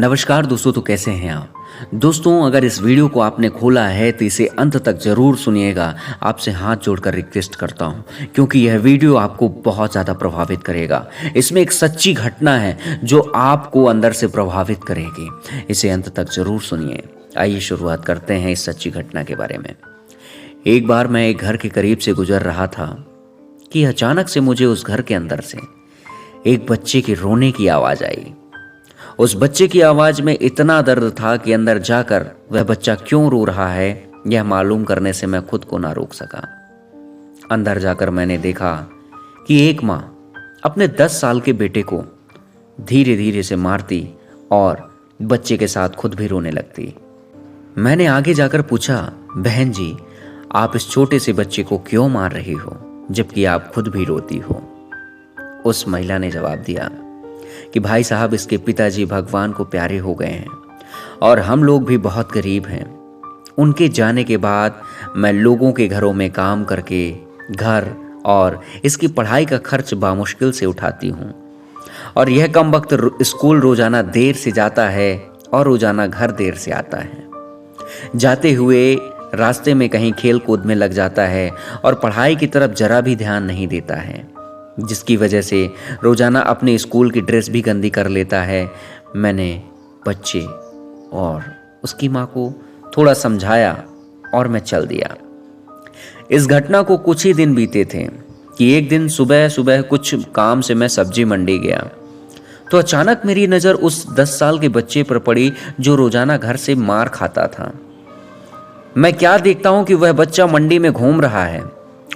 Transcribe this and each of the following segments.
नमस्कार दोस्तों, तो कैसे हैं आप दोस्तों। अगर इस वीडियो को आपने खोला है तो इसे अंत तक ज़रूर सुनिएगा। आपसे हाथ जोड़कर रिक्वेस्ट करता हूं, क्योंकि यह वीडियो आपको बहुत ज़्यादा प्रभावित करेगा। इसमें एक सच्ची घटना है जो आपको अंदर से प्रभावित करेगी। इसे अंत तक ज़रूर सुनिए। आइए शुरुआत करते हैं इस सच्ची घटना के बारे में। एक बार मैं एक घर के करीब से गुजर रहा था कि अचानक से मुझे उस घर के अंदर से एक बच्चे के रोने की आवाज़ आई। उस बच्चे की आवाज में इतना दर्द था कि अंदर जाकर वह बच्चा क्यों रो रहा है यह मालूम करने से मैं खुद को ना रोक सका। अंदर जाकर मैंने देखा कि एक माँ अपने 10 साल के बेटे को धीरे धीरे से मारती और बच्चे के साथ खुद भी रोने लगती। मैंने आगे जाकर पूछा, बहन जी, आप इस छोटे से बच्चे को क्यों मार रही हो जबकि आप खुद भी रोती हो। उस महिला ने जवाब दिया कि भाई साहब, इसके पिताजी भगवान को प्यारे हो गए हैं और हम लोग भी बहुत गरीब हैं। उनके जाने के बाद मैं लोगों के घरों में काम करके घर और इसकी पढ़ाई का खर्च बामुश्किल से उठाती हूँ, और यह कम वक्त स्कूल रोजाना देर से जाता है और रोजाना घर देर से आता है। जाते हुए रास्ते में कहीं खेल कूद में लग जाता है और पढ़ाई की तरफ जरा भी ध्यान नहीं देता है, जिसकी वजह से रोज़ाना अपने स्कूल की ड्रेस भी गंदी कर लेता है। मैंने बच्चे और उसकी माँ को थोड़ा समझाया और मैं चल दिया। इस घटना को कुछ ही दिन बीते थे कि एक दिन सुबह सुबह कुछ काम से मैं सब्जी मंडी गया तो अचानक मेरी नज़र उस 10 साल के बच्चे पर पड़ी जो रोज़ाना घर से मार खाता था। मैं क्या देखता हूँ कि वह बच्चा मंडी में घूम रहा है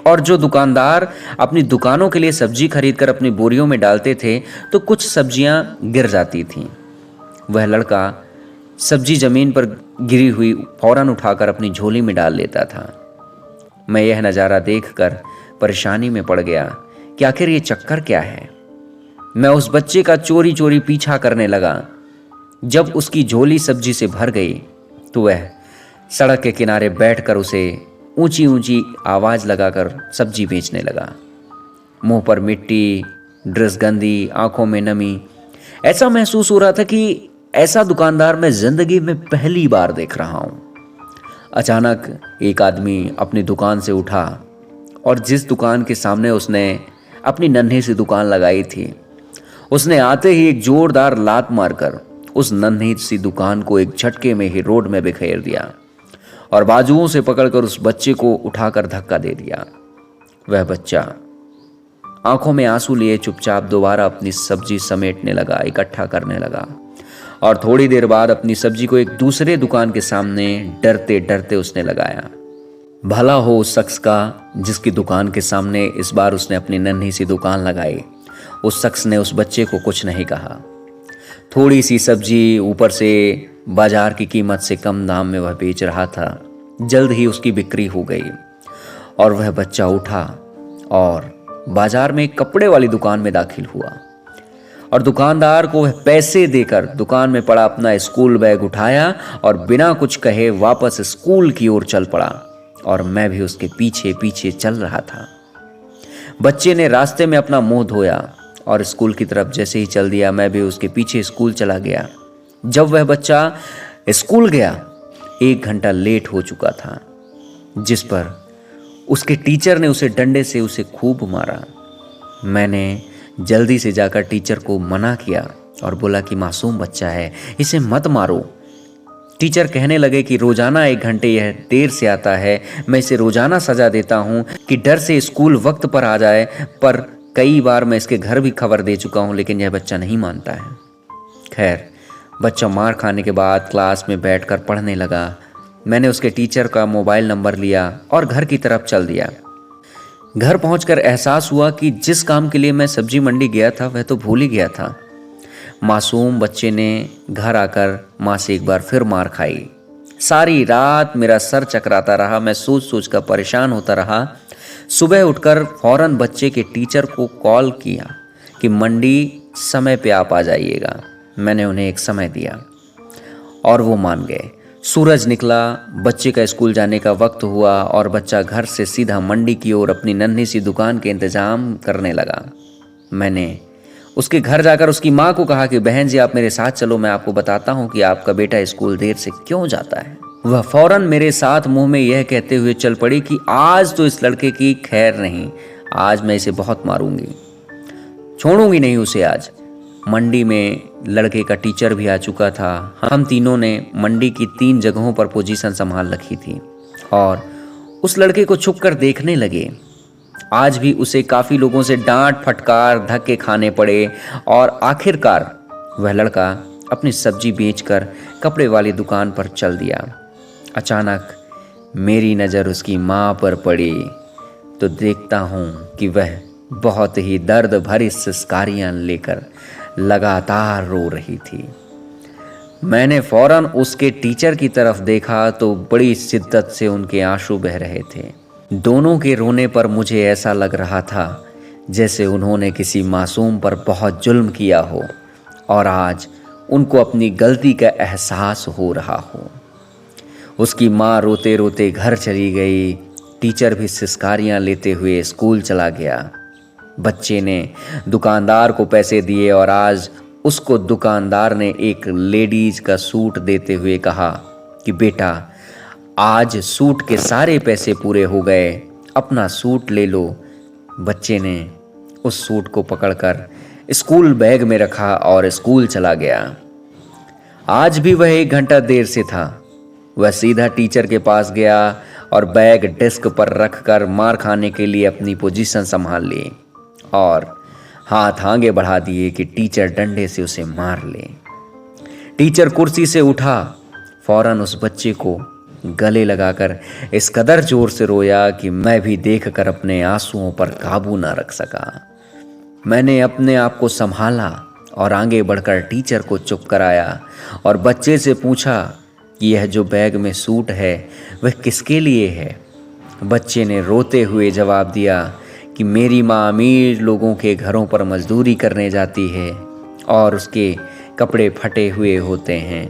और जो दुकानदार अपनी दुकानों के लिए सब्जी खरीदकर अपनी बोरियों में डालते थे तो कुछ सब्जियां गिर जाती थीं। वह लड़का सब्जी जमीन पर गिरी हुई फौरन उठाकर अपनी झोली में डाल लेता था। मैं यह नज़ारा देखकर परेशानी में पड़ गया कि आखिर ये चक्कर क्या है। मैं उस बच्चे का चोरी चोरी पीछा करने लगा। जब उसकी झोली सब्जी से भर गई तो वह सड़क के किनारे बैठकर उसे ऊंची ऊंची आवाज़ लगाकर सब्जी बेचने लगा। मुंह पर मिट्टी, ड्रेस गंदी, आंखों में नमी। ऐसा महसूस हो रहा था कि ऐसा दुकानदार मैं जिंदगी में पहली बार देख रहा हूं। अचानक एक आदमी अपनी दुकान से उठा और जिस दुकान के सामने उसने अपनी नन्ही सी दुकान लगाई थी, उसने आते ही एक जोरदार लात मारकर उस नन्ही सी दुकान को एक झटके में ही रोड में बिखेर दिया और बाजुओं से पकड़कर उस बच्चे को उठाकर धक्का दे दिया। वह बच्चा आंखों में आंसू लिए चुपचाप दोबारा अपनी सब्जी समेटने लगा, इकट्ठा करने लगा और थोड़ी देर बाद अपनी सब्जी को एक दूसरे दुकान के सामने डरते डरते उसने लगाया। भला हो उस शख्स का जिसकी दुकान के सामने इस बार उसने अपनी नन्ही सी दुकान लगाई। उस शख्स ने उस बच्चे को कुछ नहीं कहा। थोड़ी सी सब्जी, ऊपर से बाजार की कीमत से कम दाम में वह बेच रहा था। जल्द ही उसकी बिक्री हो गई और वह बच्चा उठा और बाजार में एक कपड़े वाली दुकान में दाखिल हुआ और दुकानदार को वह पैसे देकर दुकान में पड़ा अपना स्कूल बैग उठाया और बिना कुछ कहे वापस स्कूल की ओर चल पड़ा और मैं भी उसके पीछे पीछे चल रहा था। बच्चे ने रास्ते में अपना मुंह धोया और स्कूल की तरफ जैसे ही चल दिया, मैं भी उसके पीछे स्कूल चला गया। जब वह बच्चा स्कूल गया 1 घंटा लेट हो चुका था, जिस पर उसके टीचर ने उसे डंडे से उसे खूब मारा। मैंने जल्दी से जाकर टीचर को मना किया और बोला कि मासूम बच्चा है, इसे मत मारो। टीचर कहने लगे कि रोजाना 1 घंटे यह देर से आता है, मैं इसे रोजाना सजा देता हूँ कि डर से स्कूल वक्त पर आ जाए, पर कई बार मैं इसके घर भी खबर दे चुका हूँ लेकिन यह बच्चा नहीं मानता है। खैर, बच्चा मार खाने के बाद क्लास में बैठकर पढ़ने लगा। मैंने उसके टीचर का मोबाइल नंबर लिया और घर की तरफ चल दिया। घर पहुंचकर एहसास हुआ कि जिस काम के लिए मैं सब्जी मंडी गया था वह तो भूल ही गया था। मासूम बच्चे ने घर आकर माँ से एक बार फिर मार खाई। सारी रात मेरा सर चकराता रहा। मैं सोच सोच कर परेशान होता रहा। सुबह उठकर फौरन बच्चे के टीचर को कॉल किया कि मंडी समय पे आप आ जाइएगा। मैंने उन्हें एक समय दिया और वो मान गए। सूरज निकला, बच्चे का स्कूल जाने का वक्त हुआ और बच्चा घर से सीधा मंडी की ओर अपनी नन्ही सी दुकान के इंतजाम करने लगा। मैंने उसके घर जाकर उसकी माँ को कहा कि बहन जी आप मेरे साथ चलो, मैं आपको बताता हूँ कि आपका बेटा स्कूल देर से क्यों जाता है। वह फौरन मेरे साथ मुंह में यह कहते हुए चल पड़ी कि आज तो इस लड़के की खैर नहीं, आज मैं इसे बहुत मारूंगी, छोड़ूंगी नहीं उसे आज। मंडी में लड़के का टीचर भी आ चुका था। हम तीनों ने मंडी की 3 जगहों पर पोजीशन संभाल रखी थी और उस लड़के को छुप कर देखने लगे। आज भी उसे काफ़ी लोगों से डांट फटकार धक्के खाने पड़े और आखिरकार वह लड़का अपनी सब्जी बेचकर कपड़े वाली दुकान पर चल दिया। अचानक मेरी नज़र उसकी माँ पर पड़ी तो देखता हूँ कि वह बहुत ही दर्द भरी सिसकारियाँ लेकर लगातार रो रही थी। मैंने फौरन उसके टीचर की तरफ देखा तो बड़ी शिद्दत से उनके आंसू बह रहे थे। दोनों के रोने पर मुझे ऐसा लग रहा था जैसे उन्होंने किसी मासूम पर बहुत जुल्म किया हो और आज उनको अपनी गलती का एहसास हो रहा हो। उसकी माँ रोते रोते घर चली गई। टीचर भी सिसकारियाँ लेते हुए स्कूल चला गया। बच्चे ने दुकानदार को पैसे दिए और आज उसको दुकानदार ने एक लेडीज का सूट देते हुए कहा कि बेटा आज सूट के सारे पैसे पूरे हो गए, अपना सूट ले लो। बच्चे ने उस सूट को पकड़कर स्कूल बैग में रखा और स्कूल चला गया। आज भी वह 1 घंटा देर से था। वह सीधा टीचर के पास गया और बैग डेस्क पर रखकर मार खाने के लिए अपनी पोजीशन संभाल ली और हाथ आगे बढ़ा दिए कि टीचर डंडे से उसे मार ले। टीचर कुर्सी से उठा, फौरन उस बच्चे को गले लगाकर इस कदर जोर से रोया कि मैं भी देखकर अपने आंसुओं पर काबू ना रख सका। मैंने अपने आप को संभाला और आगे बढ़कर टीचर को चुप कराया और बच्चे से पूछा कि यह जो बैग में सूट है वह किसके लिए है। बच्चे ने रोते हुए जवाब दिया कि मेरी माँ अमीर लोगों के घरों पर मजदूरी करने जाती है और उसके कपड़े फटे हुए होते हैं,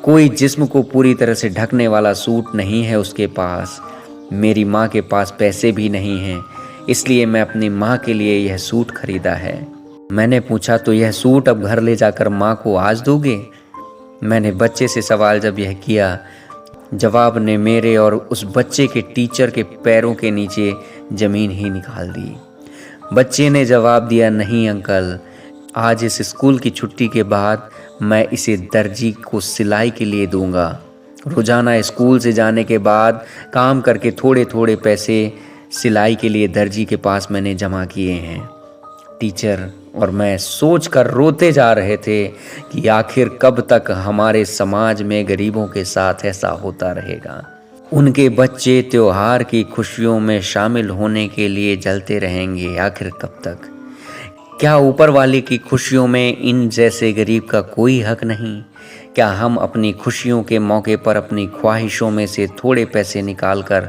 कोई जिस्म को पूरी तरह से ढकने वाला सूट नहीं है उसके पास। मेरी माँ के पास पैसे भी नहीं हैं, इसलिए मैं अपनी माँ के लिए यह सूट खरीदा है। मैंने पूछा तो यह सूट अब घर ले जाकर माँ को आज दोगे? मैंने बच्चे से सवाल जब यह किया, जवाब ने मेरे और उस बच्चे के टीचर के पैरों के नीचे ज़मीन ही निकाल दी। बच्चे ने जवाब दिया, नहीं अंकल, आज इस स्कूल की छुट्टी के बाद मैं इसे दर्जी को सिलाई के लिए दूंगा। रोज़ाना स्कूल से जाने के बाद काम करके थोड़े थोड़े पैसे सिलाई के लिए दर्जी के पास मैंने जमा किए हैं। टीचर और मैं सोचकर रोते जा रहे थे कि आखिर कब तक हमारे समाज में गरीबों के साथ ऐसा होता रहेगा। उनके बच्चे त्योहार की खुशियों में शामिल होने के लिए जलते रहेंगे, आखिर कब तक? क्या ऊपर वाले की खुशियों में इन जैसे गरीब का कोई हक नहीं? क्या हम अपनी खुशियों के मौके पर अपनी ख्वाहिशों में से थोड़े पैसे निकालकर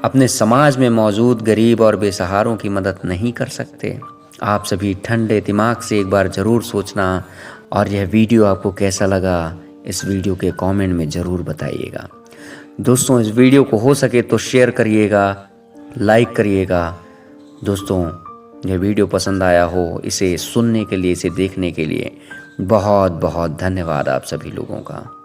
अपने समाज में मौजूद गरीब और बेसहारों की मदद नहीं कर सकते? आप सभी ठंडे दिमाग से एक बार ज़रूर सोचना और यह वीडियो आपको कैसा लगा इस वीडियो के कमेंट में ज़रूर बताइएगा। दोस्तों, इस वीडियो को हो सके तो शेयर करिएगा, लाइक करिएगा। दोस्तों, यह वीडियो पसंद आया हो, इसे सुनने के लिए, इसे देखने के लिए बहुत बहुत धन्यवाद आप सभी लोगों का।